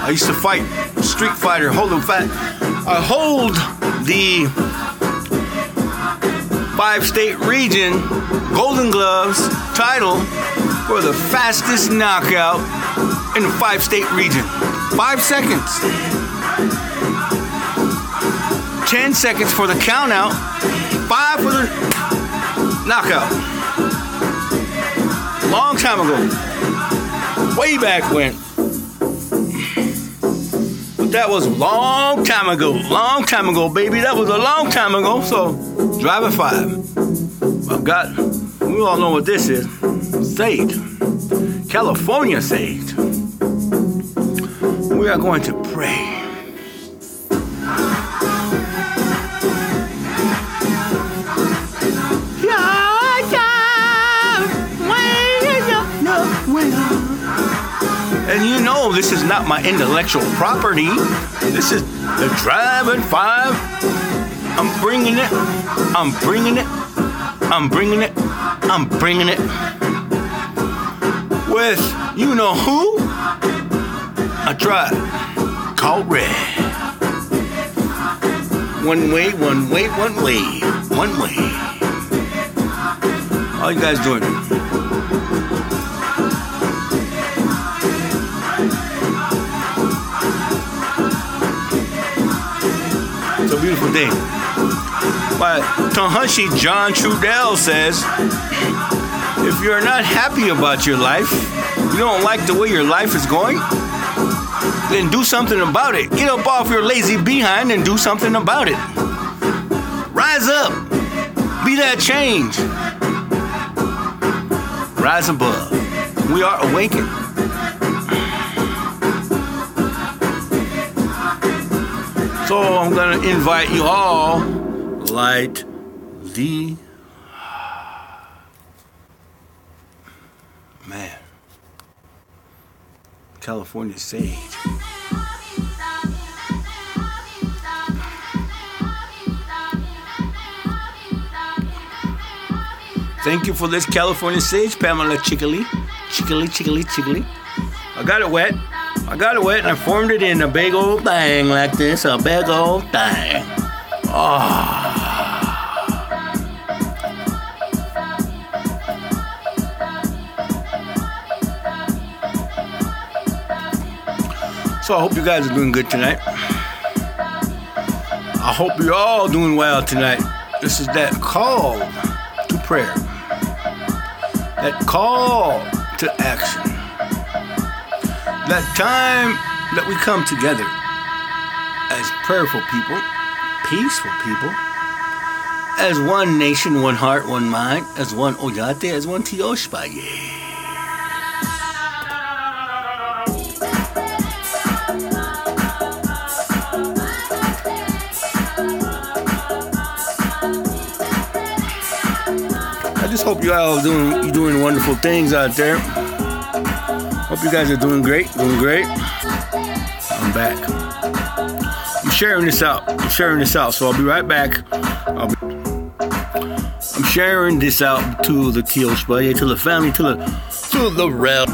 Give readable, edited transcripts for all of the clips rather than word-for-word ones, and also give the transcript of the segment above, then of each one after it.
I used to fight Street Fighter, Hold'em Fat. I hold the 5-state region Golden Gloves title for the fastest knockout in the 5-state region. 5 seconds. 10 seconds for the count out. 5 for the knockout. Long time ago. Way back when. That was a long time ago, baby. That was a long time ago. So, drive at 5. We all know what this is. Saved. California saved. We are going to pray. And you know this is not my intellectual property. This is the Drive at 5. I'm bringing it. I'm bringing it. I'm bringing it. I'm bringing it. With you know who? A tribe called Red. One way, one way, one way, one way. How you guys doing? Beautiful day. But Tahashi John Trudell says, if you're not happy about your life, you don't like the way your life is going, then do something about it. Get up off your lazy behind and do something about it. Rise up. Be that change. Rise above. We are awakened. So I'm going to invite you all, light the, man, California sage. Thank you for this California sage, Pamela Chickily. I got it wet. And I formed it in a big old thing like this. A big old thing. Oh. So I hope you guys are doing good tonight. I hope you're all doing well tonight. This is that call to prayer. That call to action. That time that we come together as prayerful people, peaceful people, as one nation, one heart, one mind, as one Oyate, as one Tioshpaye. I just hope you all are doing wonderful things out there. Hope you guys are doing great. I'm back. I'm sharing this out, so I'll be right back. I'm sharing this out to the Tioshpaye, to the family, to the rel.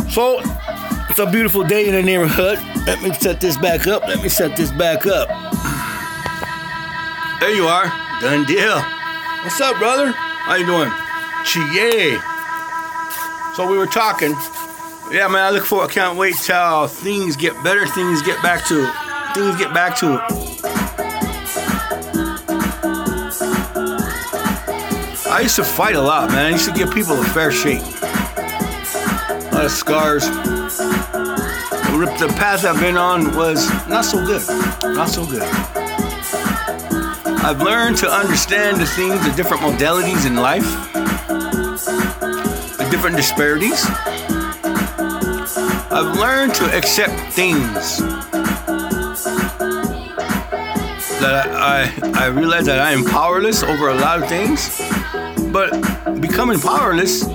So, it's a beautiful day in the neighborhood. Let me set this back up. There you are. Done deal. What's up, brother? How you doing? Chie. So we were talking. Yeah, man, I can't wait till things get better, things get back to it. I used to fight a lot, man. I used to give people a fair shake. A lot of scars. The path I've been on was not so good. Not so good. I've learned to understand the things, the different modalities in life, the different disparities. I've learned to accept things that I realize that I am powerless over a lot of things, but becoming powerless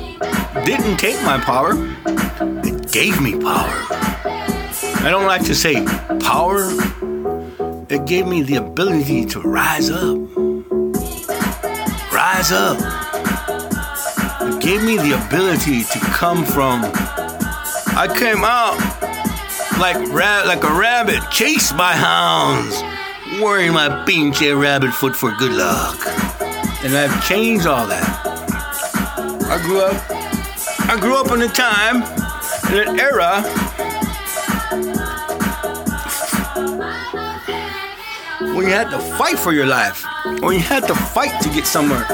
didn't take my power, it gave me power. I don't like to say power, it gave me the ability to rise up. Rise up. It gave me the ability to come from, I came out like a rabbit chased by hounds, wearing my pinche rabbit foot for good luck. And I've changed all that. I grew up in a time, in an era when you had to fight for your life, when you had to fight to get somewhere.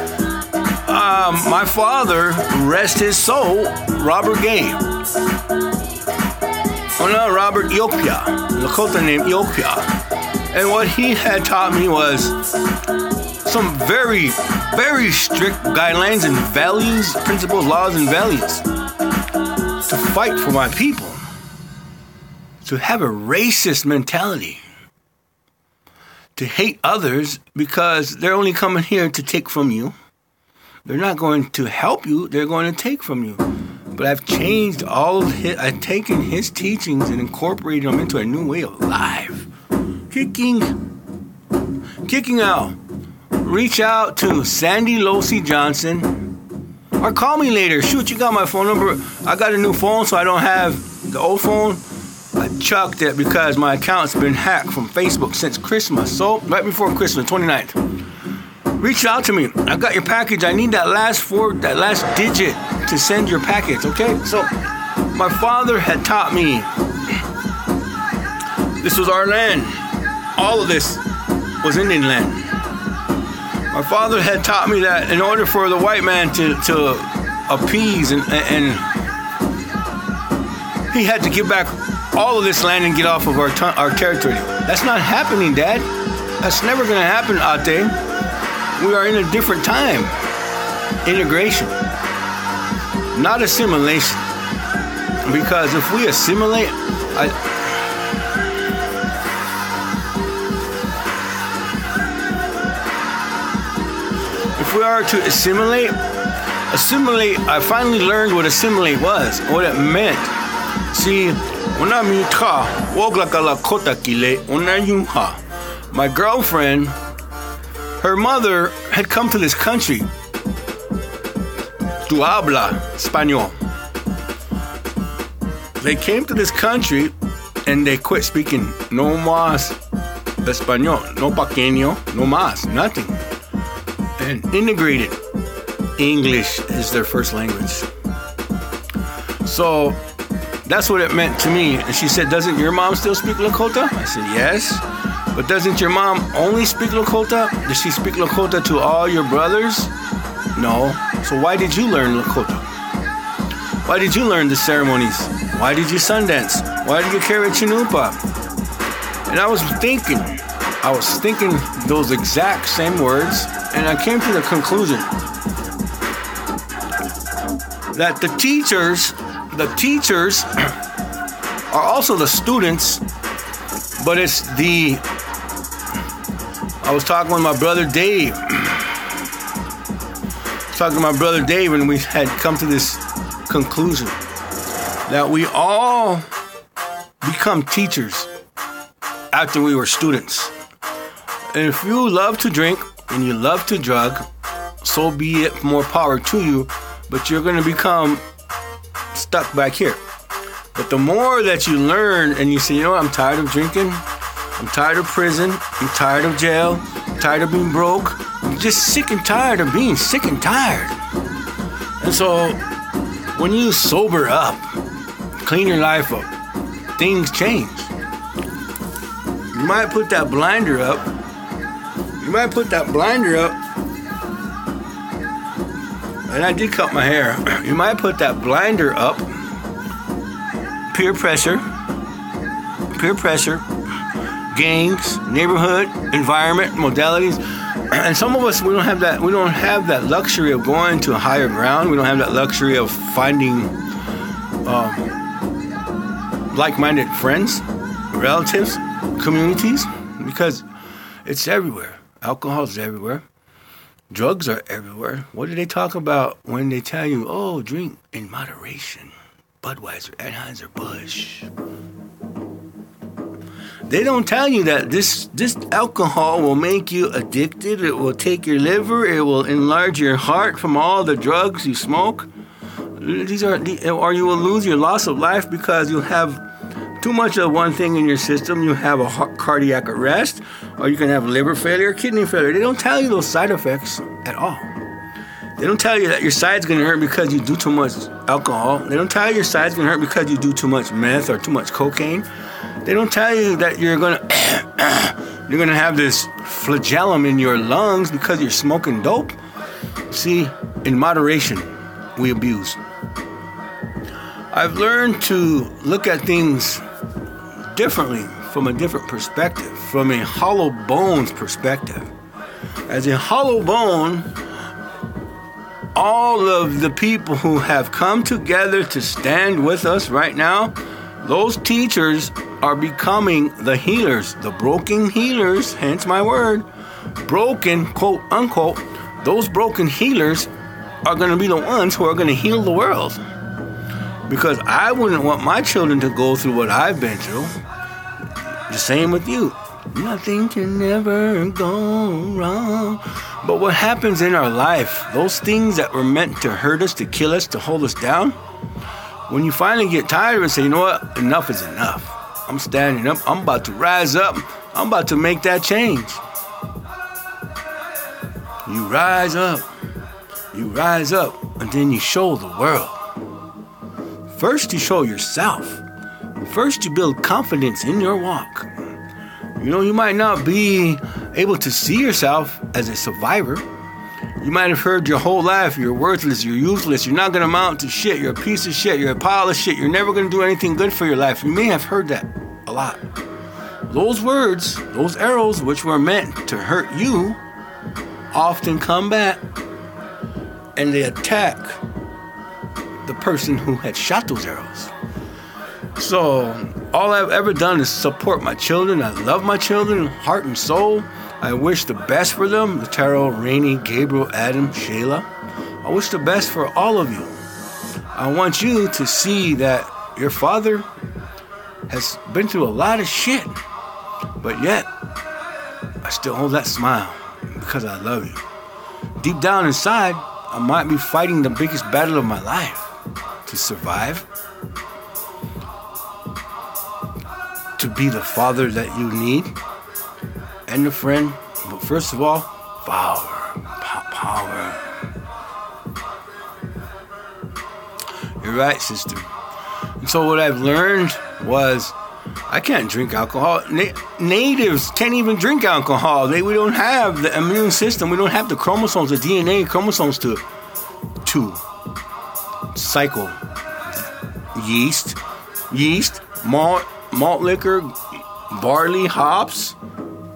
My father, rest his soul, Robert Gabe. Oh no, Robert Iokpia, Lakota named Iokpia. And what he had taught me was some very, very strict guidelines and values, principles, laws, and values to fight for my people, to have a racist mentality, to hate others because they're only coming here to take from you. They're not going to help you, they're going to take from you. But I've changed I've taken his teachings and incorporated them into a new way of life. Kicking out. Reach out to Sandy Losi Johnson, or call me later. Shoot, you got my phone number. I got a new phone, so I don't have the old phone. I chucked it because my account's been hacked from Facebook since Christmas. So, right before Christmas, 29th. Reach out to me. I got your package. I need that last digit to send your package, okay? So, my father had taught me this was our land. All of this was Indian land. My father had taught me that in order for the white man to appease and he had to give back all of this land and get off of our territory. That's not happening, Dad. That's never going to happen, Ate. We are in a different time. Integration, not assimilation. Because if we assimilate, if we are to assimilate, I finally learned what assimilate was, what it meant. See, my girlfriend, her mother had come to this country. Tu habla español. They came to this country and they quit speaking no más español, no pequeño, no más, nothing. And integrated English is their first language. So that's what it meant to me. And she said, doesn't your mom still speak Lakota? I said, yes. But doesn't your mom only speak Lakota? Does she speak Lakota to all your brothers? No. So why did you learn Lakota? Why did you learn the ceremonies? Why did you Sundance? Why did you carry Chinupa? And I was thinking those exact same words, and I came to the conclusion that the teachers are also the students, but I was talking with my brother Dave. And we had come to this conclusion that we all become teachers after we were students. And if you love to drink and you love to drug, so be it, more power to you, but you're going to become stuck back here. But the more that you learn and you say, you know what, I'm tired of drinking, I'm tired of prison, I'm tired of jail, I'm tired of being broke, I'm just sick and tired of being sick and tired. And so when you sober up, clean your life up, things change. You might put that blinder up and I did cut my hair, you might put that blinder up. Peer pressure, gangs, neighborhood, environment, modalities. And some of us, we don't have that luxury of going to a higher ground. We don't have that luxury of finding like-minded friends, relatives, communities, because it's everywhere. Alcohol is everywhere. Drugs are everywhere. What do they talk about when they tell you, oh, drink in moderation? Budweiser, Anheuser-Busch. They don't tell you that this alcohol will make you addicted. It will take your liver. It will enlarge your heart from all the drugs you smoke. Or you will lose your loss of life because you'll have too much of one thing in your system. You have a cardiac arrest, or you can have liver failure, kidney failure. They don't tell you those side effects at all. They don't tell you that your side's going to hurt because you do too much alcohol. They don't tell you your side's going to hurt because you do too much meth or too much cocaine. They don't tell you that you're going to have this flagellum in your lungs because you're smoking dope. See, in moderation, we abuse. I've learned to look at things differently, from a different perspective, from a hollow bones perspective. As a hollow bone, all of the people who have come together to stand with us right now, those teachers are becoming the healers, the broken healers, hence my word, broken, quote unquote. Those broken healers are going to be the ones who are going to heal the world. Because I wouldn't want my children to go through what I've been through. The same with you. Nothing can ever go wrong. But what happens in our life, those things that were meant to hurt us, to kill us, to hold us down, when you finally get tired and say, you know what, enough is enough. I'm standing up. I'm about to rise up. I'm about to make that change. You rise up. You rise up, and then you show the world. First, you show yourself. First, you build confidence in your walk. You know, you might not be able to see yourself as a survivor. You might have heard your whole life, you're worthless, you're useless, you're not going to amount to shit, you're a piece of shit, you're a pile of shit, you're never going to do anything good for your life. You may have heard that a lot. Those words, those arrows which were meant to hurt you, often come back and they attack the person who had shot those arrows. So all I've ever done is support my children. I love my children, heart and soul. I wish the best for them. Taro, Rainey, Gabriel, Adam, Shayla. I wish the best for all of you. I want you to see that your father has been through a lot of shit, but yet I still hold that smile because I love you. Deep down inside, I might be fighting the biggest battle of my life to survive, to be the father that you need, and a friend, but first of all, power. You're right, sister. And so what I've learned was I can't drink alcohol. Natives can't even drink alcohol. We don't have the immune system. We don't have the chromosomes, the DNA chromosomes to cycle yeast, malt liquor, barley, hops,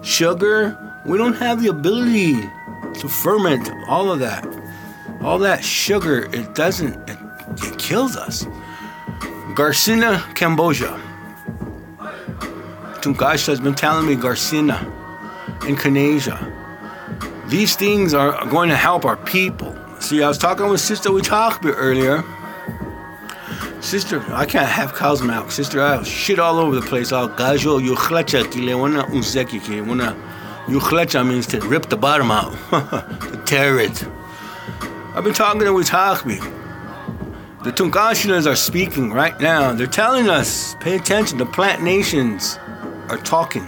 sugar. We don't have the ability to ferment all of that. All that sugar, it kills us. Garcinia cambogia. Tungasha has been telling me Garcinia and Canasia. These things are going to help our people. See, I was talking with Sister Wichakbi earlier. Sister, I can't have cow's milk. Sister, I shit all over the place. I'll gajo yuchlecha kilewana unseki kilewana. Yuchlecha means to rip the bottom out, to tear it. I've been talking to Wichakbi. The Tungashinas are speaking right now. They're telling us, pay attention, the plant nations are talking,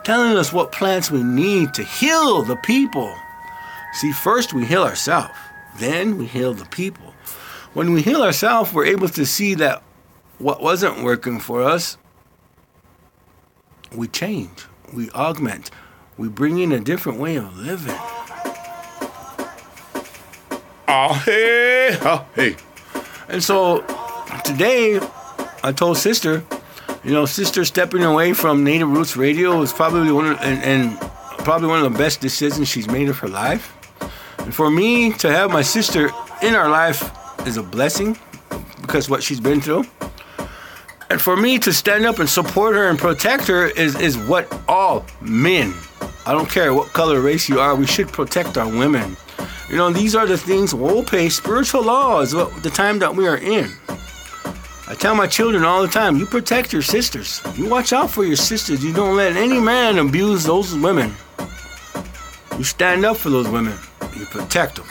telling us what plants we need to heal the people. See, first we heal ourselves, then we heal the people. When we heal ourselves, we're able to see that what wasn't working for us, we change, we augment, we bring in a different way of living. Hey. And so today, I told sister, sister stepping away from Native Roots Radio is probably one of the best decisions she's made of her life. And for me to have my sister in our life is a blessing because what she's been through. And for me to stand up and support her and protect her is what all men, I don't care what color or race you are, we should protect our women. These are the things we'll pay. Spiritual law is the time that we are in. I tell my children all the time, you protect your sisters. You watch out for your sisters. You don't let any man abuse those women. You stand up for those women. You protect them.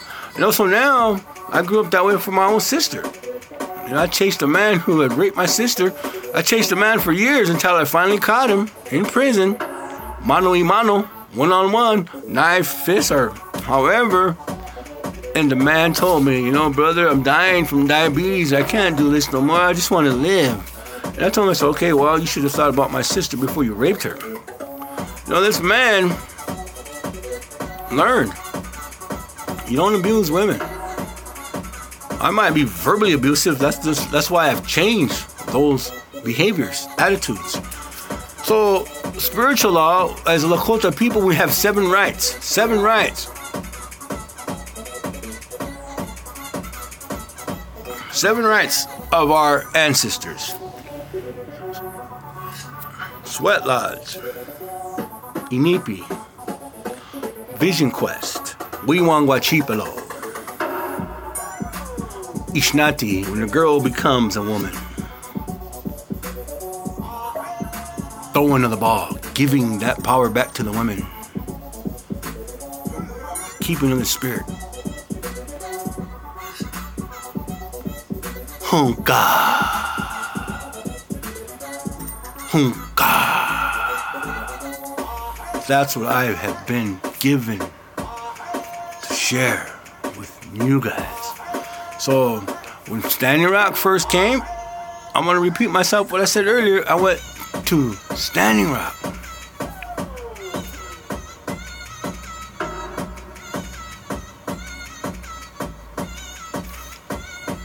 So now, I grew up that way for my own sister. I chased a man who had raped my sister. I chased a man for years until I finally caught him in prison. Mano y mano, one-on-one, knife, fist, or however. And the man told me, brother, I'm dying from diabetes. I can't do this no more. I just want to live. And I told him, I said, okay, well, you should have thought about my sister before you raped her. This man learned. You don't abuse women. I might be verbally abusive. That's why I've changed those behaviors, attitudes. So, spiritual law, as Lakota people, we have 7 rights. 7 rights. 7 rights of our ancestors. Sweat Lodge, Inipi, Vision Quest, Wiwangwachipalo, Ishnati, when a girl becomes a woman. Throwing of the ball, giving that power back to the women. Keeping in the spirit. Hunka. That's what I have been given to share with you guys. So, when Standing Rock first came, I'm going to repeat myself what I said earlier. I went to Standing Rock.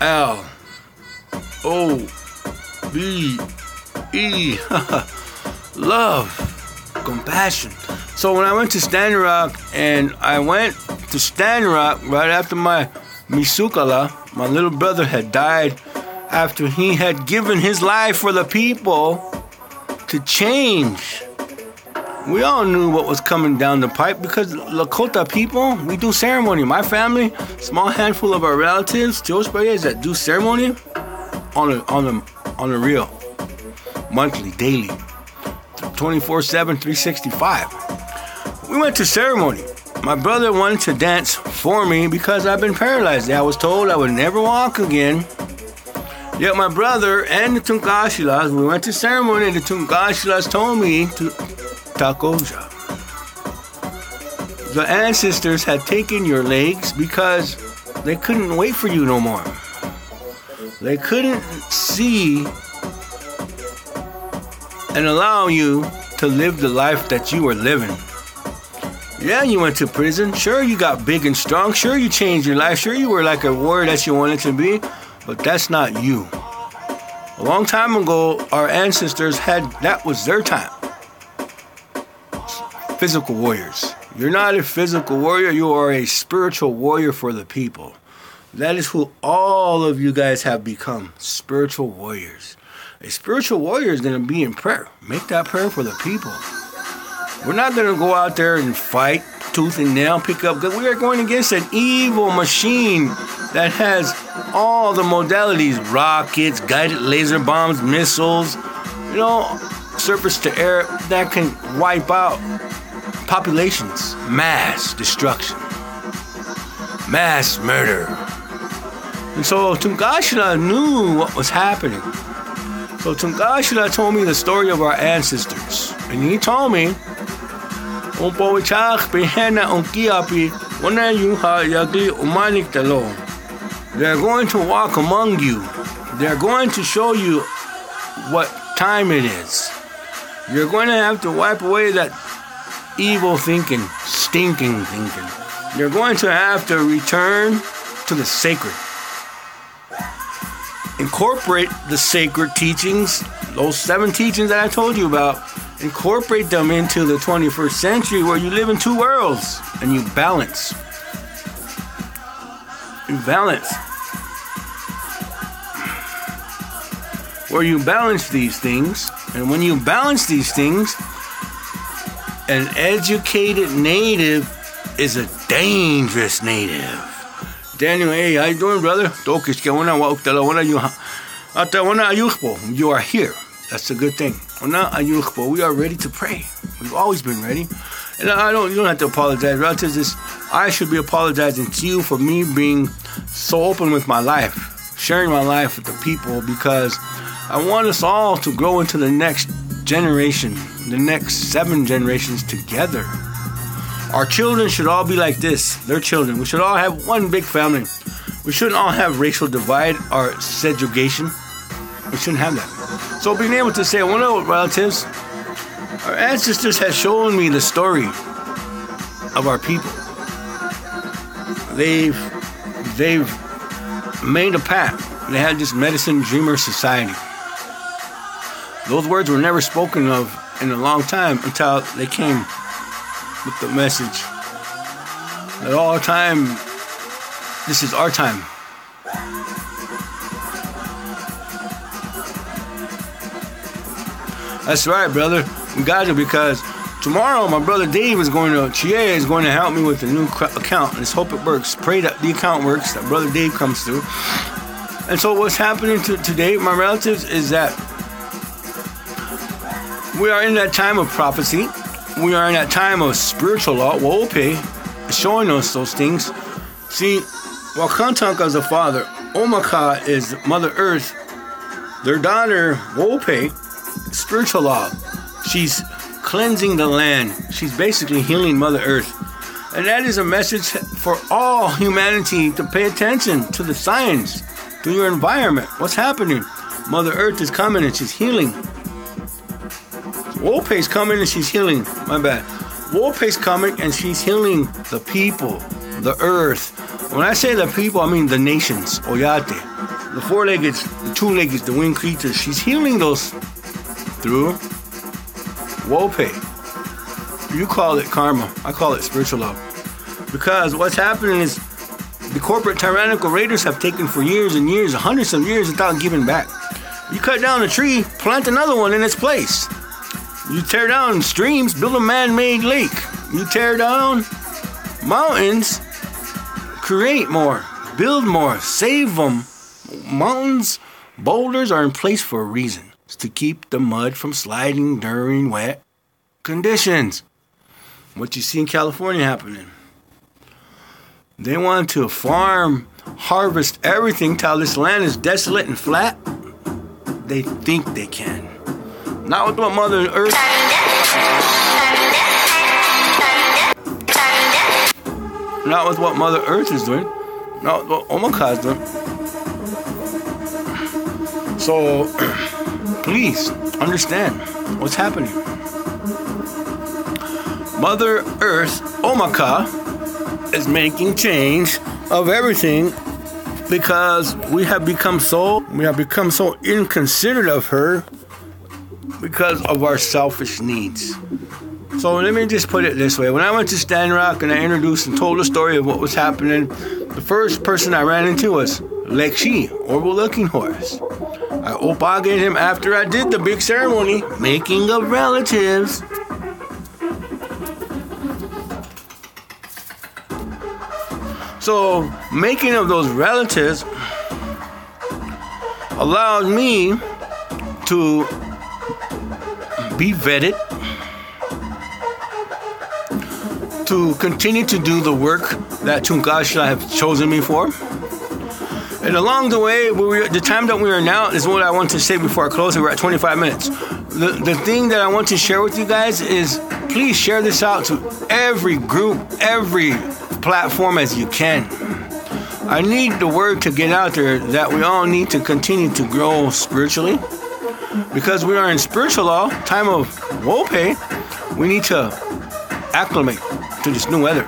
L-O-V-E. Love. Compassion. So when I went to Standing Rock, and I went to Standing Rock right after my Misukala, my little brother, had died after he had given his life for the people to change. We all knew what was coming down the pipe because Lakota people, we do ceremony. My family, small handful of our relatives, Teospares, that do ceremony on the real, monthly, daily, 24/7, 365. We went to ceremony. My brother wanted to dance for me because I've been paralyzed. I was told I would never walk again. Yet my brother and the Tunkashilas, we went to ceremony, and the Tunkashilas told me to Takoja. The ancestors had taken your legs because they couldn't wait for you no more. They couldn't see and allow you to live the life that you were living. Yeah, you went to prison. Sure, you got big and strong. Sure, you changed your life. Sure, you were like a warrior that you wanted to be. But that's not you. A long time ago, our ancestors that was their time. Physical warriors. You're not a physical warrior. You are a spiritual warrior for the people. That is who all of you guys have become. Spiritual warriors. A spiritual warrior is going to be in prayer. Make that prayer for the people. We're not going to go out there and fight tooth and nail, pick up, because we are going against an evil machine that has all the modalities, rockets, guided laser bombs, missiles, surface to air, that can wipe out populations, mass destruction, mass murder. And so Tunkashila knew what was happening. So Tunkashila told me the story of our ancestors. And he told me, they're going to walk among you. They're going to show you what time it is. You're going to have to wipe away that evil thinking, stinking thinking. You're going to have to return to the sacred. Incorporate the sacred teachings, those 7 teachings that I told you about. Incorporate them into the 21st century where you live in 2 worlds and you balance. You balance. Where you balance these things, and when you balance these things, an educated native is a dangerous native. Daniel, hey, how you doing, brother? You are here. That's a good thing. We are ready to pray. We've always been ready. And you don't have to apologize. Relatives, I should be apologizing to you for me being so open with my life, sharing my life with the people, because I want us all to grow into the next generation, the next 7 generations together. Our children should all be like this. They're children. We should all have one big family. We shouldn't all have racial divide or segregation. We shouldn't have that. So being able to say, well, relatives, our ancestors have shown me the story of our people. They've made a path. They had this medicine dreamer society. Those words were never spoken of in a long time until they came with the message that all time, this is our time. That's right, brother. We got it, because tomorrow my brother Dave is going to help me with a new account. Let's hope it works. Pray that the account works, that brother Dave comes through. And so what's happening today, my relatives, is that we are in that time of prophecy. We are in that time of spiritual law. Wope, showing us those things. See, Wakantanka is the father. Omaka is Mother Earth. Their daughter, Wope, spiritual law. She's cleansing the land. She's basically healing Mother Earth. And that is a message for all humanity to pay attention to the signs, to your environment. What's happening? Mother Earth is coming and she's healing. Wope's coming and she's healing. My bad. Wope's coming and she's healing the people, the earth. When I say the people, I mean the nations. Oyate. The 4-legged, the 2-legged, the winged creatures. She's healing those through Wope. You call it karma. I call it spiritual law. Because what's happening is the corporate tyrannical raiders have taken for years and years, hundreds of years, without giving back. You cut down a tree, plant another one in its place. You tear down streams, build a man-made lake. You tear down mountains, create more, build more, save them. Mountains, boulders are in place for a reason. It's to keep the mud from sliding during wet conditions. What you see in California happening. They want to farm, harvest everything till this land is desolate and flat. They think they can. Not with what Mother Earth. Not with what Mother Earth is doing. Not with what Omaka is doing. So, please understand what's happening. Mother Earth, Omaka, is making change of everything because we have become so inconsiderate of her because of our selfish needs. So let me just put it this way. When I went to Stand Rock and I introduced and told the story of what was happening, the first person I ran into was Lekshi, Orville Looking Horse. I opaged him after I did the big ceremony, making of relatives. So, making of those relatives allowed me to be vetted, to continue to do the work that Tunkasha have chosen me for. And along the way, the time that we are now is what I want to say before I close. We're at 25 minutes. The thing that I want to share with you guys is please share this out to every group, every platform as you can. I need the word to get out there that we all need to continue to grow spiritually. Because we are in spiritual law, time of Wope, we need to acclimate to this new weather.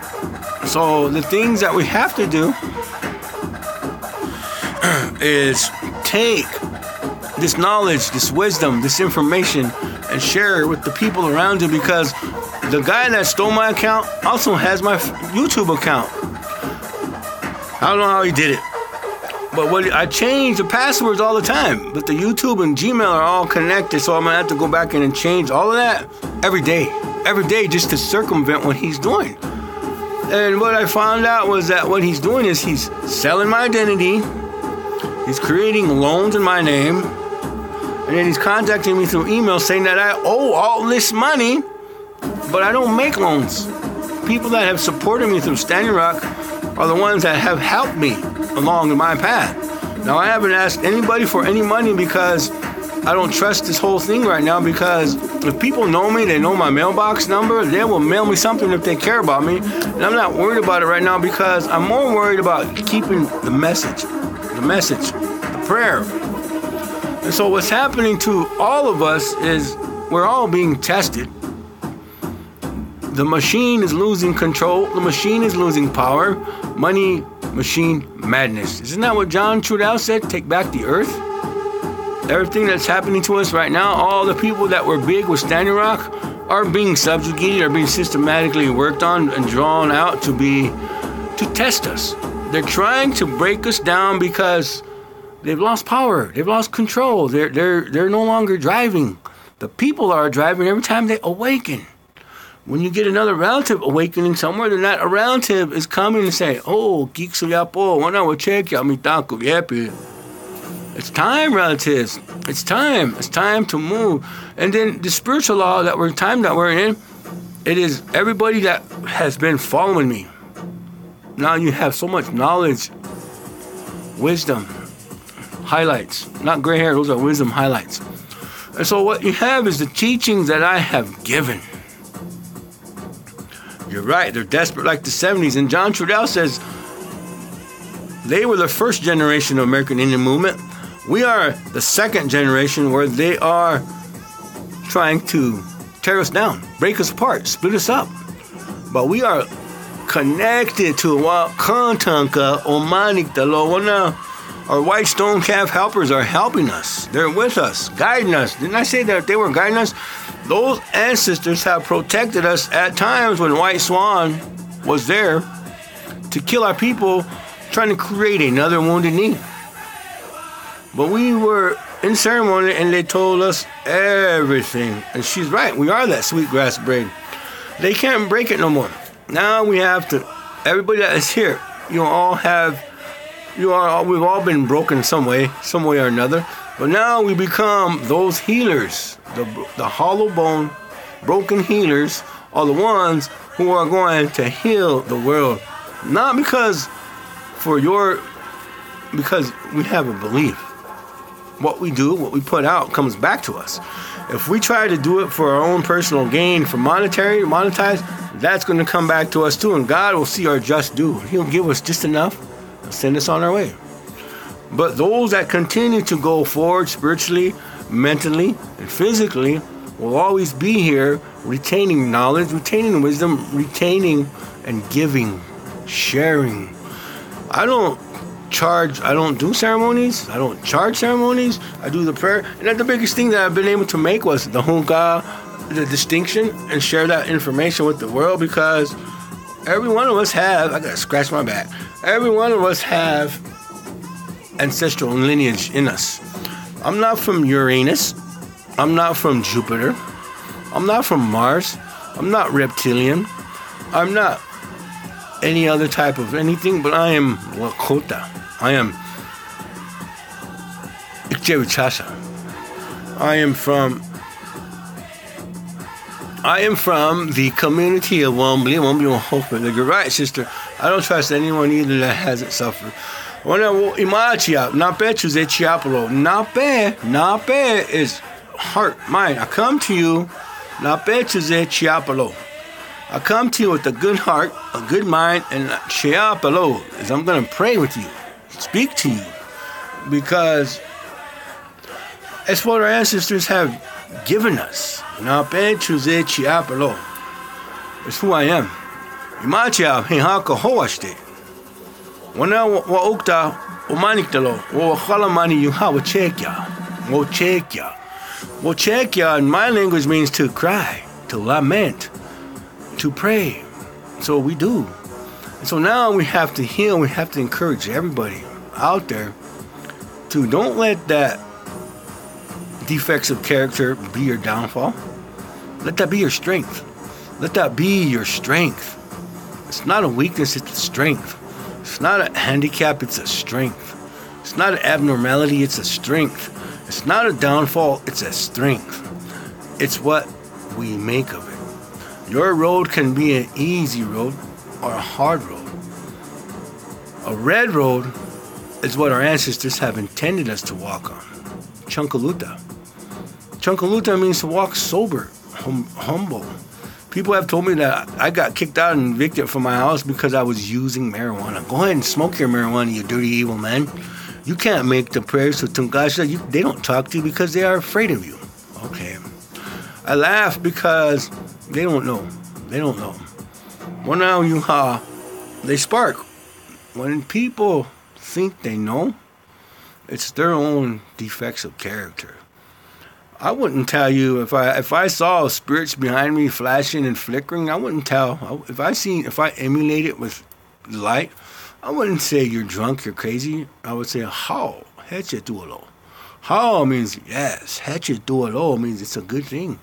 So the things that we have to do is take this knowledge, this wisdom, this information, and share it with the people around you, because the guy that stole my account also has my YouTube account. I don't know how he did it, but I change the passwords all the time. But the YouTube and Gmail are all connected, so I'm gonna have to go back in and change all of that every day just to circumvent what he's doing. And what I found out was that what he's doing is he's selling my identity, he's creating loans in my name, and then he's contacting me through email saying that I owe all this money, but I don't make loans. People that have supported me through Standing Rock are the ones that have helped me along in my path. Now, I haven't asked anybody for any money because I don't trust this whole thing right now, because if people know me, they know my mailbox number, they will mail me something if they care about me. And I'm not worried about it right now, because I'm more worried about keeping the message, the prayer. And so what's happening to all of us is we're all being tested. The machine is losing control. The machine is losing power. Money, machine, madness. Isn't that what John Trudell said? Take back the earth. Everything that's happening to us right now, all the people that were big with Standing Rock are being subjugated, are being systematically worked on and drawn out to test us. They're trying to break us down because they've lost power, they've lost control. They're no longer driving. The people are driving every time they awaken. When you get another relative awakening somewhere, then that relative is coming to say, "Oh, kiksuyapo, wana wachek ya mitako yepi." It's time, relatives. It's time. It's time to move. And then the spiritual law that we're in, it is everybody that has been following me. Now you have so much knowledge, wisdom, highlights. Not gray hair, those are wisdom highlights. And so what you have is the teachings that I have given. You're right, they're desperate like the 70s. And John Trudell says they were the first generation of American Indian movement. We are the second generation where they are trying to tear us down, break us apart, split us up. But we are connected to Wakantanka Omanik Dalowana. Our white stone calf helpers are helping us. They're with us, guiding us. Didn't I say that they were guiding us? Those ancestors have protected us at times when White Swan was there to kill our people, trying to create another Wounded Knee. But we were in ceremony and they told us everything. And she's right, we are that sweetgrass braid. They can't break it no more. Now we have to, everybody that is here, we've all been broken some way or another. But now we become those healers, the hollow bone, broken healers are the ones who are going to heal the world. Not because we have a belief. What we do, what we put out comes back to us. If we try to do it for our own personal gain, for monetize, that's going to come back to us too. And God will see our just due. He'll give us just enough to send us on our way. But those that continue to go forward spiritually, mentally, and physically will always be here, retaining knowledge, retaining wisdom, retaining and giving, sharing. I don't do ceremonies. I don't charge ceremonies. I do the prayer. And that's the biggest thing that I've been able to make was the hunka, the distinction, and share that information with the world, because every one of us have, I gotta scratch my back, every one of us have ancestral lineage in us. I'm not from Uranus. I'm not from Jupiter. I'm not from Mars. I'm not reptilian. I'm not any other type of anything, but I am Lakota. I am Ikjewichasha. I am from the community of Wombly Hope. You're right, sister. I don't trust anyone either that hasn't suffered. Nape is heart, mind. I come to you. I come to you with a good heart, a good mind, and Chiapalo is I'm going to pray with you, speak to you, because it's what our ancestors have given us. It's who I am. Imachia hehaka hoashte. Wana wa ukta Umaniktalo, o Halamani Yuha, Wachekya, Wochekya. Wochekya in my language means to cry, to lament, to pray. So we do. And so now we have to heal, we have to encourage everybody out there to don't let that defects of character be your downfall. Let that be your strength. Let that be your strength. It's not a weakness, it's a strength. It's not a handicap, it's a strength. It's not an abnormality, it's a strength. It's not a downfall, it's a strength. It's what we make of it. Your road can be an easy road or a hard road. A red road is what our ancestors have intended us to walk on. Chunkaluta. Chunkaluta means to walk sober, humble. People have told me that I got kicked out and evicted from my house because I was using marijuana. Go ahead and smoke your marijuana, you dirty evil man. You can't make the prayers to Tungasha. They don't talk to you because they are afraid of you. Okay. I laugh because they don't know. They don't know. Well, now they spark. When people think they know, it's their own defects of character. I wouldn't tell you if I saw spirits behind me flashing and flickering. I wouldn't tell. If I emulate it with light, I wouldn't say you're drunk, you're crazy. I would say how heche tuolo. How means yes. Heche tuolo means it's a good thing.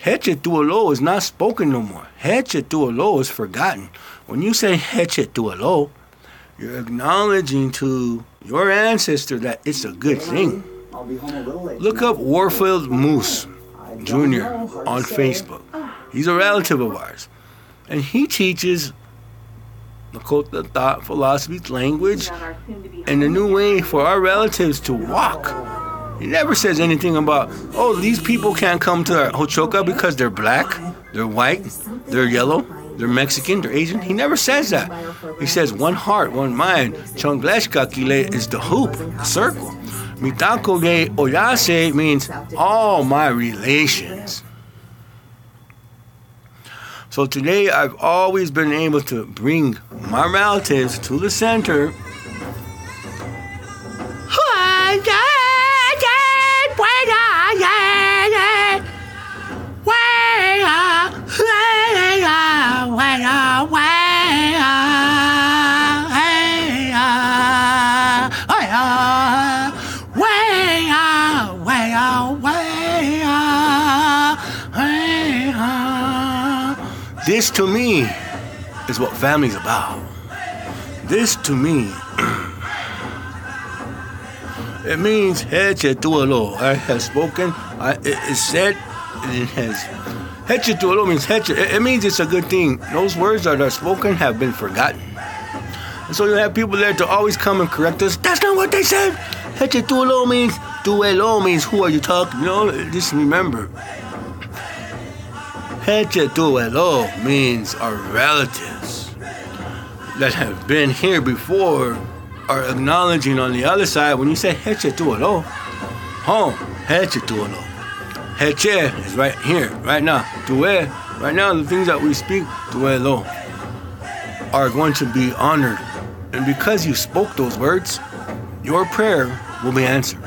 Heche tuolo is not spoken no more. Heche tuolo is forgotten. When you say heche tuolo, you're acknowledging to your ancestor that it's a good thing. I'll be home a little late. Look up Warfield Moose Jr. on Facebook. He's a relative of ours. And he teaches Lakota thought, philosophy, language, and a new way for our relatives to walk. He never says anything about, oh, these people can't come to our Hochoka because they're black, they're white, they're yellow, they're Mexican, they're Asian. He never says that. He says one heart, one mind. Chongleshkakile is the hoop, the circle. Mitako de Oyase means all my relations. So today I've always been able to bring my relatives to the center. This to me is what family's about. This to me, it means heche tuolo. I have spoken, it is said, it has. Heche tuolo means heche. It means it's a good thing. Those words that are spoken have been forgotten. And so you have people there to always come and correct us. That's not what they said. Heche tuolo means, tuelo means who are you talking? You know, just remember. Heche tuelo means our relatives that have been here before are acknowledging on the other side. When you say heche tuelo, heche tuelo. Heche is right here, right now. Tue, right now, the things that we speak, tuelo, are going to be honored. And because you spoke those words, your prayer will be answered.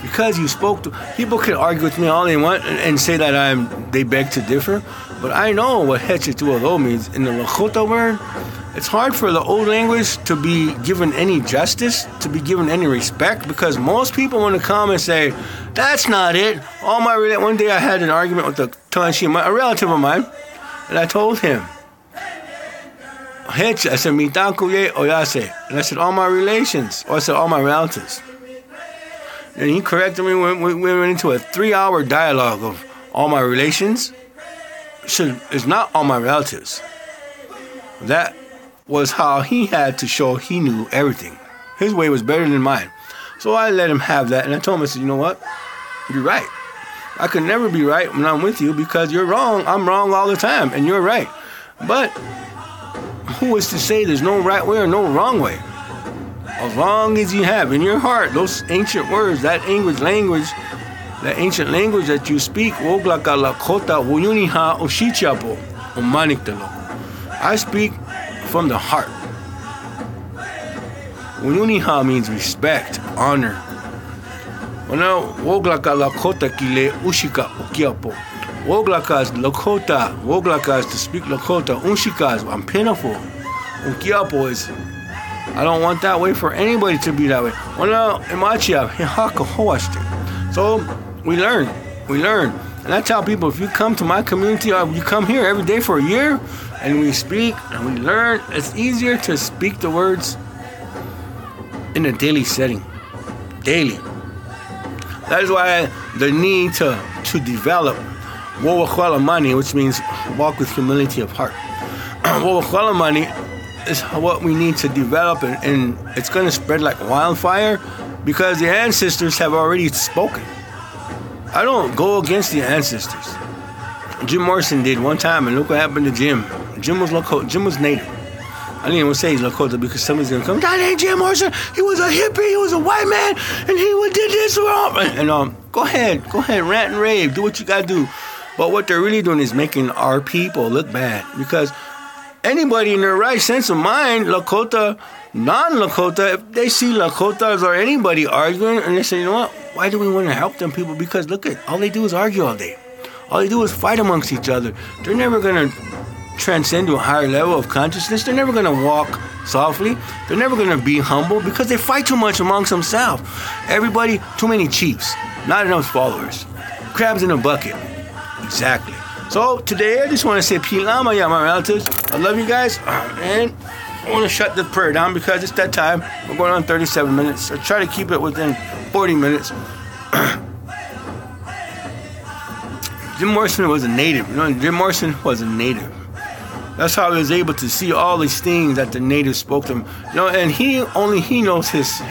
Because you spoke to, people can argue with me all they want and say that they beg to differ, but I know what heche tuelo means. In the Lakota word, it's hard for the old language to be given any justice, to be given any respect, because most people want to come and say, that's not it. One day I had an argument with a Tanshi, a relative of mine, and I told him, I said, Mitakuye Oyase. And I said, all my relations. Or I said, all my relatives. And he corrected me. We went into a 3-hour dialogue of all my relations. It's not all my relatives. That was how he had to show he knew everything. His way was better than mine. So I let him have that. And I told him, I said, you know what? You're right. I could never be right when I'm with you because you're wrong. I'm wrong all the time. And you're right. But who is to say there's no right way or no wrong way? As long as you have in your heart those ancient words, that language, that ancient language that you speak, I speak from the heart. Ununiha means respect, honor. Wana woglaka Lakota kile ushika ukiapo. Woglaka is Lakota. Woglaka is to speak Lakota. Ushika is I'm pitiful. Ukiapo is I don't want that way for anybody to be that way. Wana imachia hihaka hoaste. So we learn. And I tell people, if you come to my community or you come here every day for a year and we speak and we learn, it's easier to speak the words in a daily setting. Daily. That is why the need to develop Wawakwalamani, which means walk with humility of heart. Wawakwalamani is what we need to develop, and it's going to spread like wildfire because the ancestors have already spoken. I don't go against the ancestors. Jim Morrison did one time, and look what happened to Jim. Jim was Lakota. Jim was Native. I didn't even say he's Lakota because somebody's gonna come. That ain't Jim Morrison. He was a hippie. He was a white man, and he did this wrong. And go ahead, rant and rave. Do what you gotta do. But what they're really doing is making our people look bad because anybody in their right sense of mind, Lakota, non-Lakota, if they see Lakotas or anybody arguing, and they say, you know what? Why do we want to help them people? Because look at all they do is argue all day. All they do is fight amongst each other. They're never going to transcend to a higher level of consciousness. They're never going to walk softly. They're never going to be humble because they fight too much amongst themselves. Everybody, too many chiefs, not enough followers. Crabs in a bucket. Exactly. So today I just want to say Pilama, yeah, my relatives. I love you guys. And I want to shut the prayer down because it's that time. We're going on 37 minutes. I try to keep it within 40 minutes. Jim Morrison was a native. Jim Morrison was a native. That's how he was able to see all these things that the natives spoke to him. And he knows his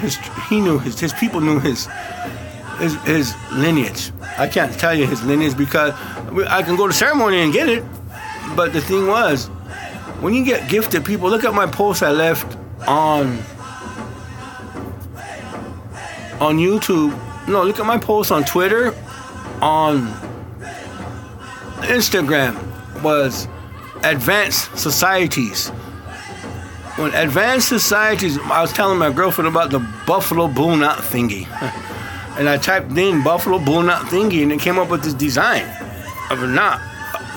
people knew his lineage. I can't tell you his lineage because I can go to ceremony and get it. But the thing was, when you get gifted people, look at my post I left on YouTube. No, look at my post on Twitter, on Instagram, was advanced societies. When advanced societies, I was telling my girlfriend about the Buffalo Bull Knot thingy. And I typed in Buffalo Bull Knot thingy, and it came up with this design of a knot,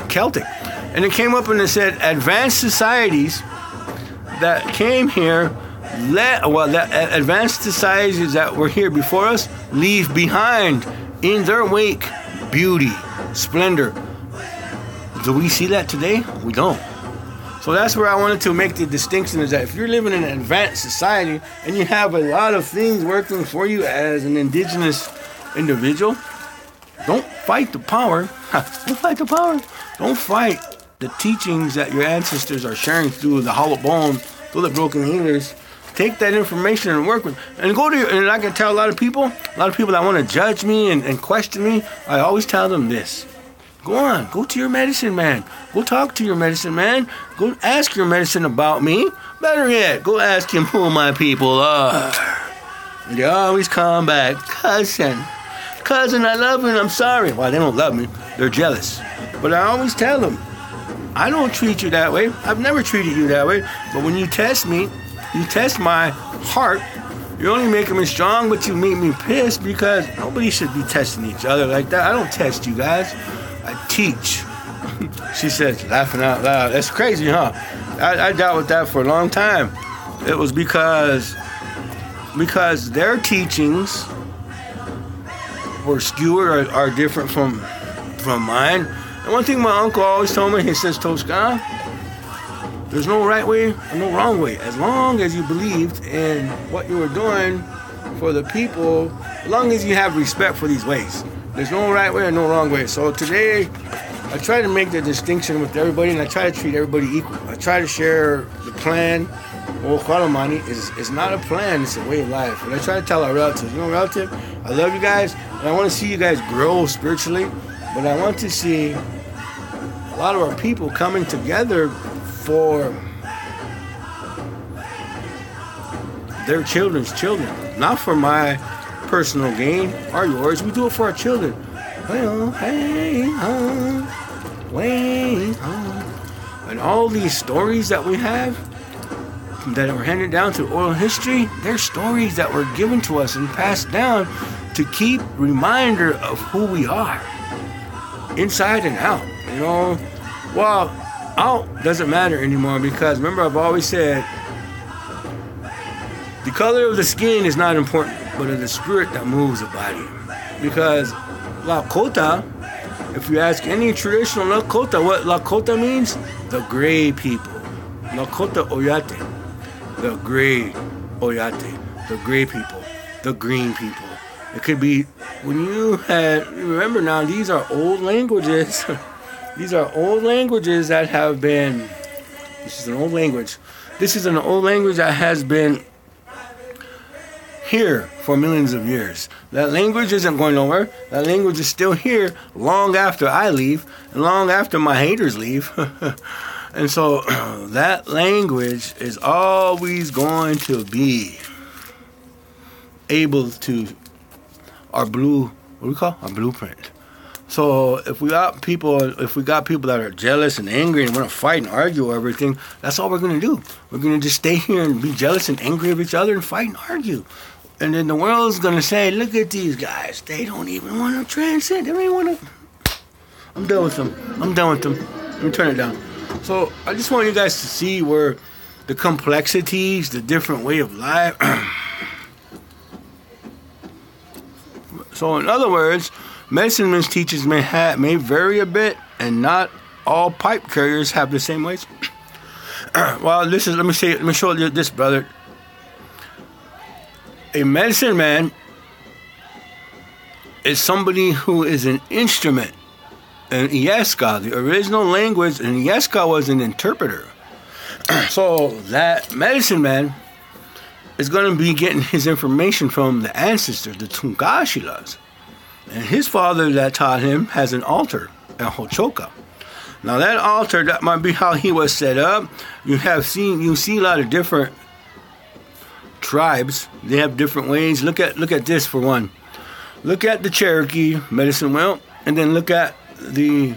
Celtic. And it came up and it said advanced societies that came here, advanced societies that were here before us, leave behind in their wake beauty, splendor. Do we see that today? We don't. So that's where I wanted to make the distinction, is that if you're living in an advanced society and you have a lot of things working for you as an indigenous individual, don't fight the power. Don't fight the power. Don't fight the teachings that your ancestors are sharing through the hollow bone, through the broken healers. Take that information and work with, and go to. And I can tell a lot of people that want to judge me and question me. I always tell them this: go to your medicine man. Go talk to your medicine man. Go ask your medicine about me. Better yet, go ask him who my people are. And they always come back, cousin, I love you and I'm sorry. Well, they don't love me. They're jealous. But I always tell them, I don't treat you that way. I've never treated you that way. But when you test me, you test my heart, you're only making me strong, but you make me pissed because nobody should be testing each other like that. I don't test you guys. I teach. She says, laughing out loud. That's crazy, huh? I dealt with that for a long time. It was because their teachings were skewed or are different from mine. And one thing my uncle always told me, he says, Tosca, there's no right way and no wrong way. As long as you believed in what you were doing for the people, as long as you have respect for these ways. There's no right way and no wrong way. So today, I try to make the distinction with everybody, and I try to treat everybody equal. I try to share the plan. Well, Kwalamani is not a plan, it's a way of life. And I try to tell our relatives, relative, I love you guys, and I want to see you guys grow spiritually, but I want to see a lot of our people coming together for their children's children, not for my personal gain or yours. We do it for our children. And all these stories that we have, that were handed down through oral history, they're stories that were given to us and passed down to keep reminder of who we are, inside and out. Well, out doesn't matter anymore, because remember, I've always said the color of the skin is not important, but it's the spirit that moves the body. Because Lakota, if you ask any traditional Lakota what Lakota means, the gray people. Lakota Oyate, the gray Oyate, the gray people, the green people. It could be when remember now, these are old languages. These are old languages that have been, this is an old language. This is an old language that has been here for millions of years. That language isn't going nowhere. That language is still here long after I leave and long after my haters leave. And so that language is always going to be able to our blueprint. So if we got people that are jealous and angry and want to fight and argue over everything, that's all we're going to do. We're going to just stay here and be jealous and angry of each other and fight and argue. And then the world's going to say, look at these guys. They don't even want to transcend. They don't even want to. I'm done with them. Let me turn it down. So I just want you guys to see where the complexities, the different way of life. So in other words, medicine men's teachers may vary a bit, and not all pipe carriers have the same ways. Well, let me show you this, brother. A medicine man is somebody who is an instrument. And Iyeska, the original language, and Iyeska was an interpreter. So that medicine man is going to be getting his information from the ancestors, the Tungashilas. And his father that taught him has an altar at Hochoka. Now that altar, that might be how he was set up. You see a lot of different tribes. They have different ways. Look at this for one. Look at the Cherokee medicine wheel, and then look at the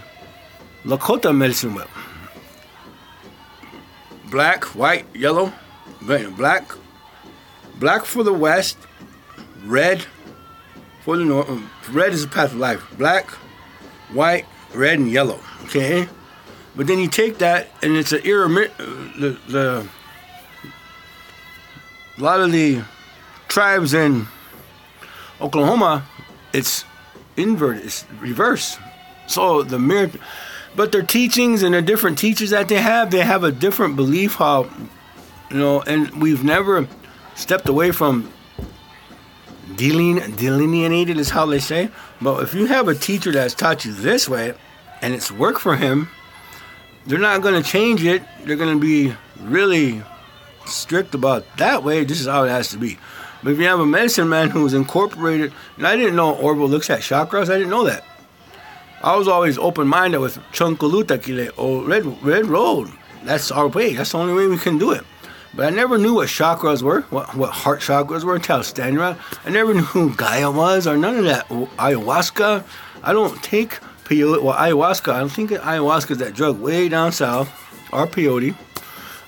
Lakota medicine wheel. Black, white, yellow. Black for the west, red for the north. Red is the path of life. Black, white, red, and yellow. Okay, but then you take that, and it's a lot of the tribes in Oklahoma, it's inverted, it's reverse. So but their teachings and the different teachers that they have a different belief how, and we've never stepped away from delineated is how they say. But if you have a teacher that's taught you this way and it's worked for him, they're not going to change it. They're going to be really strict about that way. This is how it has to be. But if you have a medicine man who's incorporated, and I didn't know Orville looks at chakras, I didn't know that. I was always open-minded with Chunkulutakile or Red Road. That's our way. That's the only way we can do it. But I never knew what chakras were, what heart chakras were until I was standing around. I never knew who Gaia was or none of that. Ayahuasca. I don't take peyote. Well, ayahuasca, I don't think ayahuasca is that drug way down south, or peyote.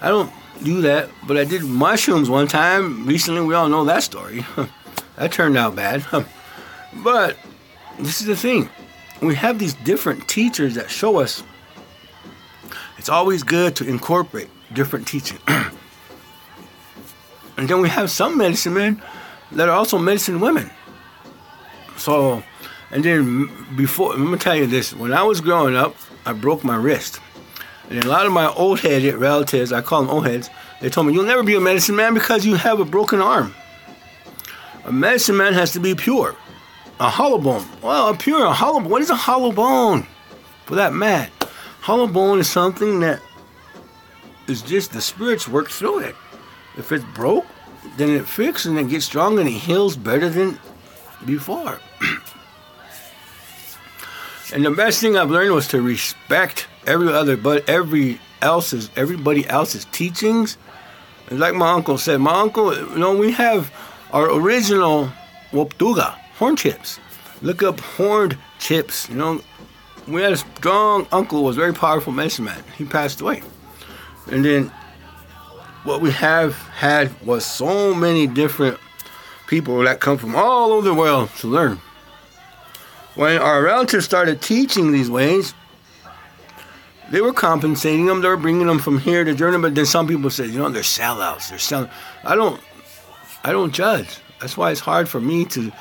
I don't do that, but I did mushrooms one time. Recently, we all know that story. That turned out bad. But this is the thing. We have these different teachers that show us it's always good to incorporate different teaching. And then we have some medicine men that are also medicine women. So, and then before, I'm going to tell you this. When I was growing up, I broke my wrist. And a lot of my old-headed relatives, I call them old heads, they told me, you'll never be a medicine man because you have a broken arm. A medicine man has to be pure. A hollow bone. Well, a hollow bone. What is a hollow bone? For that mad. Hollow bone is something that is just the spirits work through it. If it's broke, then it fixes and it gets stronger and it heals better than before. And the best thing I've learned was to respect everybody else's teachings. And like my uncle said, we have our original Woptuga, horn chips. Look up horned chips. We had a strong uncle who was a very powerful medicine man. He passed away. And then what we have had was so many different people that come from all over the world to learn. When our relatives started teaching these ways, they were compensating them. They were bringing them from here to Jordan. But then some people said, they're sellouts. They're selling. I don't judge. That's why it's hard for me to.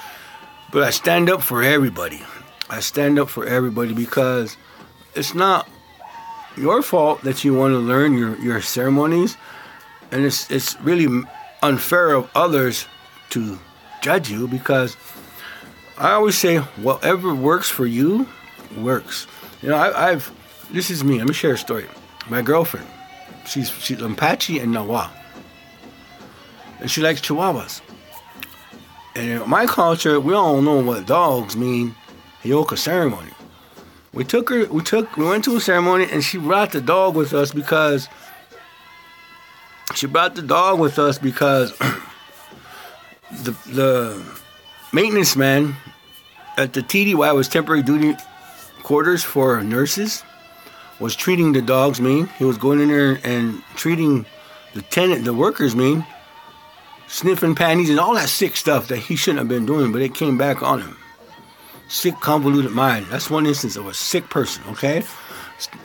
But I stand up for everybody. I stand up for everybody because it's not your fault that you want to learn your ceremonies, and it's really unfair of others to judge you, because I always say whatever works for you works. This is me. Let me share a story. My girlfriend, she's Apache and Nawa, and she likes Chihuahuas. And in my culture, we all know what dogs mean. Heyoka ceremony. We went to a ceremony, and she brought the dog with us because the maintenance man at the TDY, was temporary duty quarters for nurses, was treating the dogs mean. He was going in there and treating the workers mean, sniffing panties and all that sick stuff that he shouldn't have been doing, but it came back on him. Sick, convoluted mind. That's one instance of a sick person, okay?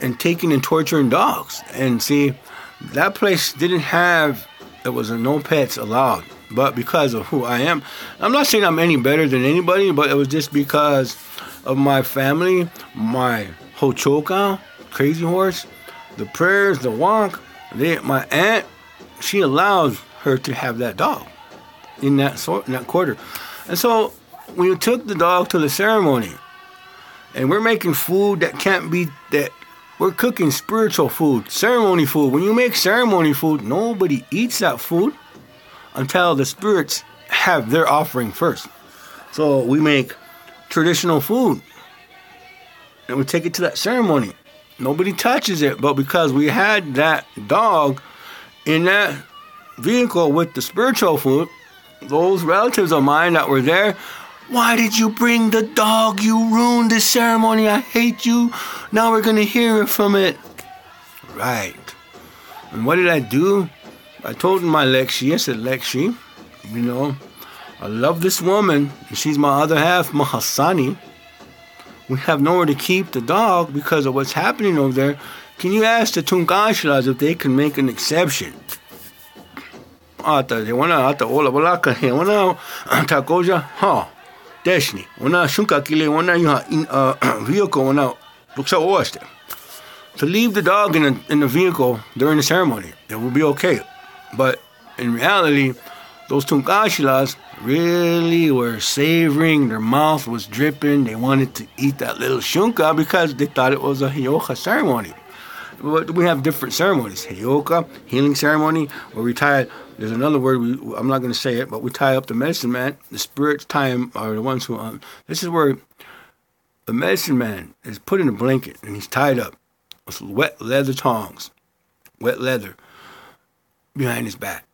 And taking and torturing dogs. And see, that place didn't have, there was no pets allowed. But because of who I am, I'm not saying I'm any better than anybody, but it was just because of my family, my Hochoka, crazy horse, the prayers, the walk. My aunt, she allowed her to have that dog in that quarter. And so we took the dog to the ceremony, and we're making food that can't be that. We're cooking spiritual food, ceremony food. When you make ceremony food, nobody eats that food until the spirits have their offering first. So we make traditional food, and we take it to that ceremony. Nobody touches it, but because we had that dog in that vehicle with the spiritual food, those relatives of mine that were there, why did you bring the dog? You ruined the ceremony. I hate you. Now we're going to hear from it. Right. And what did I do? I told my Lexi, I said, Lexi, I love this woman. And she's my other half, Mahasani. We have nowhere to keep the dog because of what's happening over there. Can you ask the Tunkashilas if they can make an exception? Deshni, ona shunka kile ona vehicle ona luksa oaste. To leave the dog in the vehicle during the ceremony, it will be okay. But in reality, those Tunkashilas really were savoring. Their mouth was dripping. They wanted to eat that little shunka because they thought it was a Heyoka ceremony. But we have different ceremonies. Heyoka, healing ceremony, where we tie it. There's another word, I'm not going to say it, but we tie up the medicine man. The spirits tie him, are the ones who, this is where the medicine man is put in a blanket and he's tied up with wet leather tongs, wet leather, behind his back.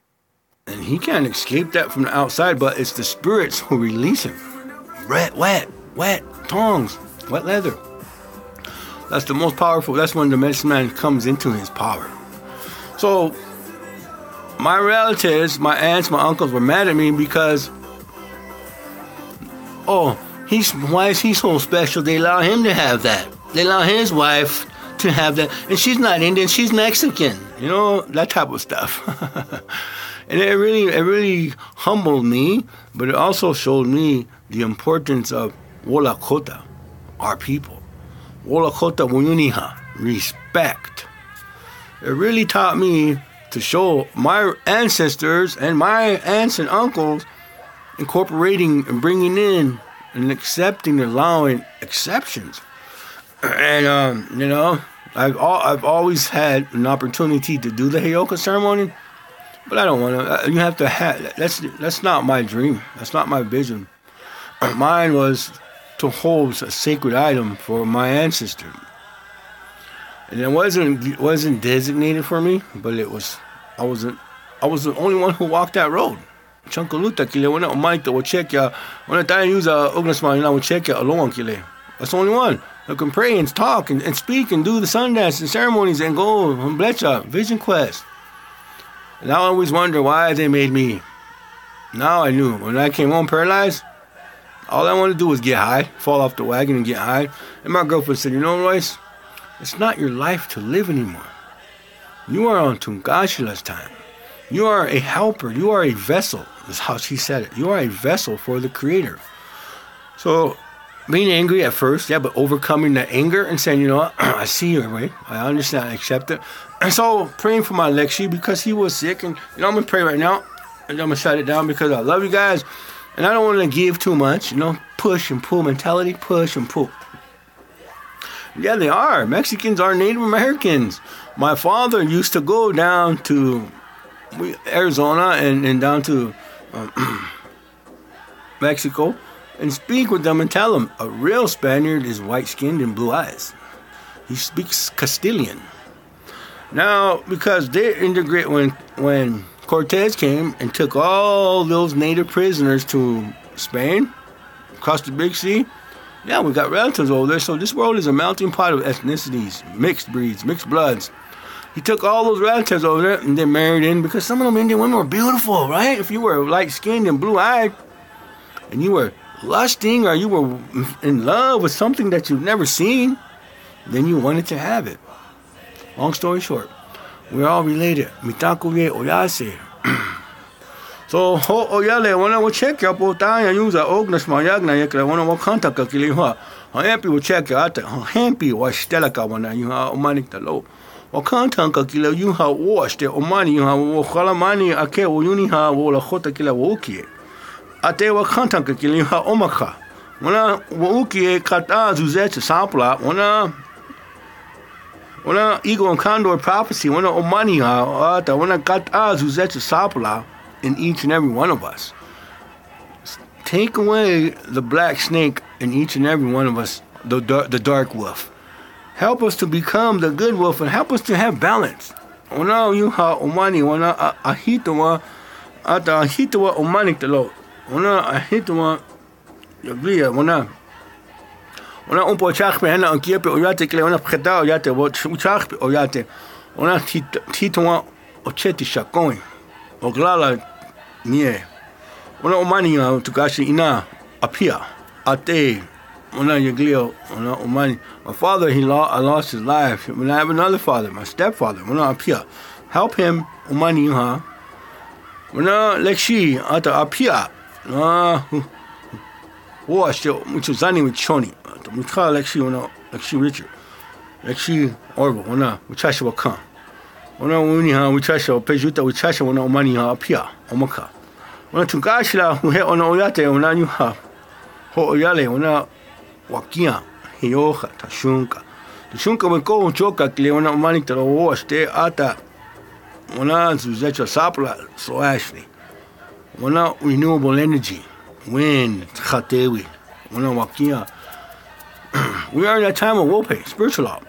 And he can't escape that from the outside, but it's the spirits who release him. Wet tongs, wet leather. That's the most powerful, that's when the medicine man comes into his power. So, my relatives, my aunts, my uncles were mad at me because, why is he so special? They allow him to have that. They allow his wife to have that. And she's not Indian, she's Mexican. That type of stuff. And it really humbled me, but it also showed me the importance of Wolakota, our people. Wolakota Wuyuniha, respect. It really taught me to show my ancestors and my aunts and uncles incorporating and bringing in and accepting and allowing exceptions. And I've always had an opportunity to do the Heyoka ceremony, but I don't want to. You have to have. That's not my dream. That's not my vision. Mine was to hold a sacred item for my ancestors. And it wasn't designated for me, but I was the only one who walked that road. Chankaluta kile wana omaita wa chekya wana tayo usa oglasman na wa chekya along kile. That's the only one who can pray and talk and speak and do the sun dance and ceremonies and go and blecha, vision quest. And I always wonder why they made me. Now I knew. When I came home paralyzed, all I wanted to do was get high, fall off the wagon and get high. And my girlfriend said, you know, Royce, it's not your life to live anymore. You are on Tungashila's time. You are a helper. You are a vessel, is how she said it. You are a vessel for the Creator. So, being angry at first, yeah, but overcoming that anger and saying, you know what, I see you, right? I understand, I accept it. And so, praying for my Lexi because he was sick. And, you know, I'm going to pray right now. And I'm going to shut it down because I love you guys. And I don't want to give too much, you know, push and pull mentality, push and pull. Yeah, they are. Mexicans are Native Americans. My father used to go down to Arizona and down to Mexico and speak with them and tell them a real Spaniard is white-skinned and blue eyes. He speaks Castilian. Now, because they integrate when Cortez came and took all those native prisoners to Spain, across the Big Sea, yeah, we got relatives over there. So this world is a melting pot of ethnicities, mixed breeds, mixed bloods. He took all those relatives over there and they married in because some of them Indian women were beautiful, right? If you were light-skinned and blue-eyed and you were lusting or you were in love with something that you've never seen, then you wanted to have it. Long story short, we're all related. Mitakuye oyase. So, ho oyale, wana wo check ya po tanya yuza ognas mayagna yekla wana wo kantaka kiliha. Hampi wo check ya ata. Hampi wa stela ka wana yuha omanik talo. Wa kantanka kila yuha wo ste omani yuha wo khalamani ake wo yuniha wo la khota kila wo ukie. Ate wa kantanka kila yuha omaka. Wana wo ukie kata zuzet sampla wana Eagle and Condor prophecy, wana omani ha ata wana kata zuzet sampla in each and every one of us. Take away the black snake in each and every one of us, the dark wolf. Help us to become the good wolf and help us to have balance. Ona yuha omani wana ahitawa ata ahitawa omani talo. Ona ahitawa yaglia wana umpo chakpe hana ankiepe oyate kle ona pkheta oyate wo chakpe oyate ona titwa ocheti shakoi. Oglala nie. Ona omani tukashi ina apia ate. Ona yaglio ona omani. My father I lost his life. When I have another father, my stepfather. Ona apia. Help him omani ha. Ona lekshi ata apia. Wash muchuzani with choni. Mutha lekshi ona lekshi Richard. Lekshi Orville. Ona muchashi wakan. Ona uni ha wichasha pejuta wichasha ona omani ha apia omaka. Ona tungashila uhe ona oyate ona nyuha. Ho oyale ona wakia hioja tashunka. Tashunka meko choka kle ona omani tero oste ata. Ona zuzecha sapla so ashli. Ona renewable energy. Wind khatewi. Ona wakia. We are in that time of wope, spiritual law.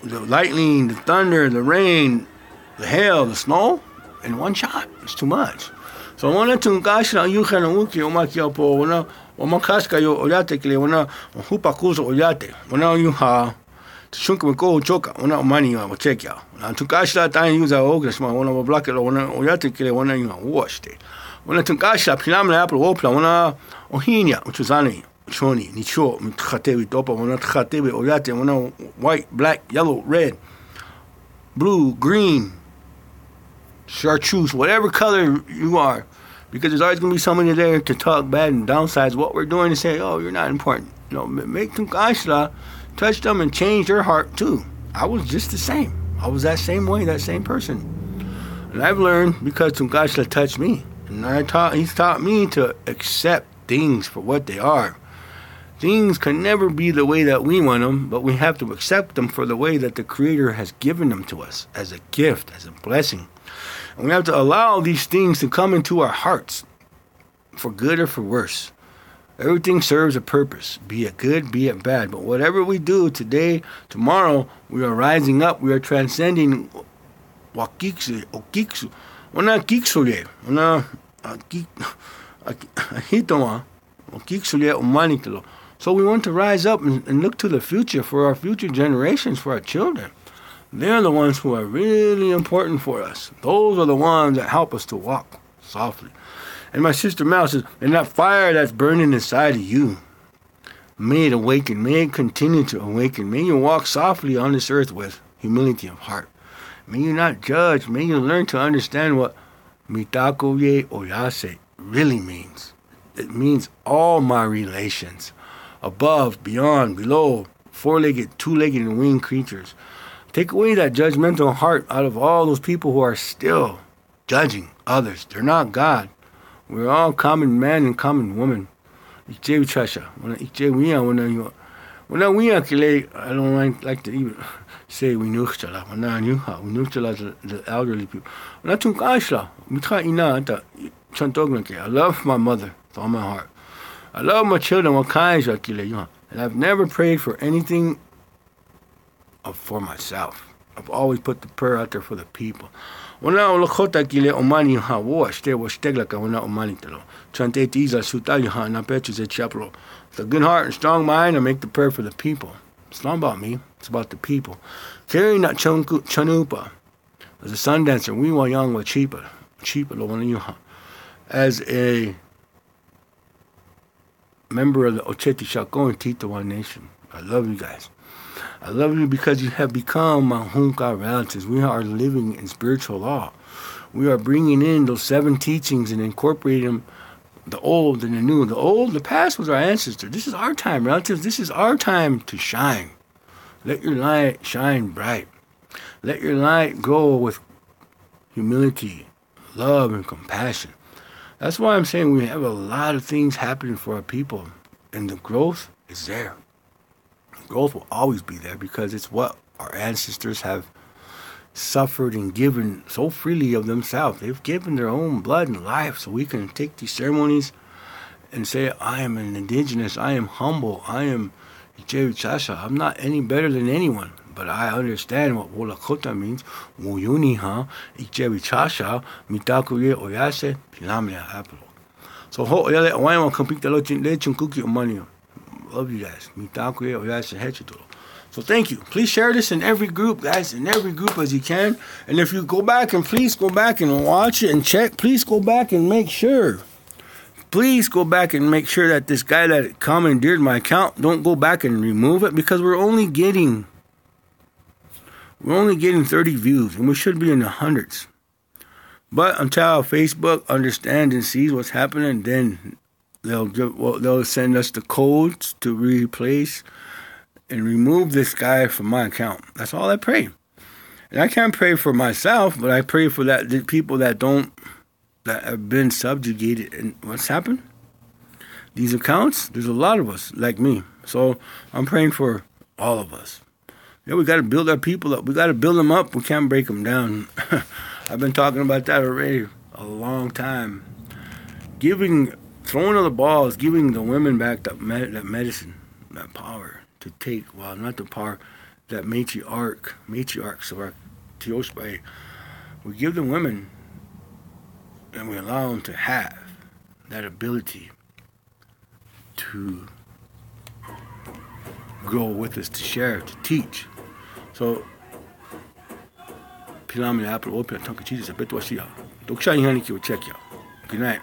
The lightning, the thunder, the rain, the hail, the snow, in one shot. It's too much. So wana tungashila yuha na uki omaki opo wana omakaska yo oyate kile wana hupa kuzo oyate wana yuha tshunka mko choka wana omani wa chekya na tungashila tani yuza ogres ma wana block wana oyate kile wana yuha washte wana tungashila pilamla apple opla wana ohinya uchuzani choni nicho mthatewi topa wana thatewi oyate wana white, black, yellow, red, blue, green, chartreuse, whatever color you are, because there's always going to be somebody there to talk bad and downsize what we're doing and say, oh, you're not important. You know, make them gashla, touch them and change their heart too. I was just the same. I was that same way, that same person. And I've learned because Tungashla touched me. And he's taught me to accept things for what they are. Things can never be the way that we want them, but we have to accept them for the way that the Creator has given them to us, as a gift, as a blessing. And we have to allow these things to come into our hearts, for good or for worse. Everything serves a purpose, be it good, be it bad. But whatever we do today, tomorrow, we are rising up, we are transcending wakiksu, okiksu, ona kiksuye, ona hitoma, okiksuye omanitelo. So we want to rise up and look to the future for our future generations, for our children. They're the ones who are really important for us. Those are the ones that help us to walk softly. And my sister Mel says, and that fire that's burning inside of you, may it awaken, may it continue to awaken. May you walk softly on this earth with humility of heart. May you not judge. May you learn to understand what mitakoye oyase really means. It means all my relations, above, beyond, below, four-legged, two-legged, and winged creatures. Take away that judgmental heart out of all those people who are still judging others. They're not God. We're all common man and common woman. I don't like to even say we knew the elderly people. I love my mother with all my heart. I love my children, and I've never prayed for anything for myself. I've always put the prayer out there for the people. It's a good heart and strong mind. I make the prayer for the people. It's not about me. It's about the people. Carrying that chanupa as a sun dancer, we were young with cheaper. As a member of the Ocheti Shako and Tito One Nation, I love you guys. I love you because you have become my Hunka relatives. We are living in spiritual law. We are bringing in those 7 teachings and incorporating them, the old and the new. The past was our ancestor. This is our time, relatives. This is our time to shine. Let your light shine bright. Let your light grow with humility, love, and compassion. That's why I'm saying we have a lot of things happening for our people, and the growth is there. Growth will always be there because it's what our ancestors have suffered and given so freely of themselves. They've given their own blood and life so we can take these ceremonies and say, I am an indigenous, I am humble, I am Ichewi Chasha. I'm not any better than anyone, but I understand what Wolakota means. Wuyuniha, Ichewi Chasha, Mitakuye Oyase, Pilamia Apple. So, I want to compete the lechon cookie money. Love you guys. So thank you. Please share this in every group, guys, in every group as you can. And if you go back and please go back and watch it and check, please go back and make sure. Please go back and make sure that this guy that commandeered my account, don't go back and remove it because we're only getting 30 views and we should be in the hundreds. But until Facebook understands and sees what's happening, then they'll send us the codes to replace and remove this guy from my account. That's all I pray. And I can't pray for myself, but I pray for the people that have been subjugated. And what's happened? These accounts, there's a lot of us like me. So I'm praying for all of us. Yeah, we got to build our people up. We got to build them up. We can't break them down. I've been talking about that already a long time. Throwing of the balls, giving the women back that medicine, that power to take, well, not the power, that matriarchs of our Teospai. We give the women and we allow them to have that ability to grow with us, to share, to teach. So, Pilamina Apple Open Tonka Jesus, I bet what she out. Don't check you. Good night.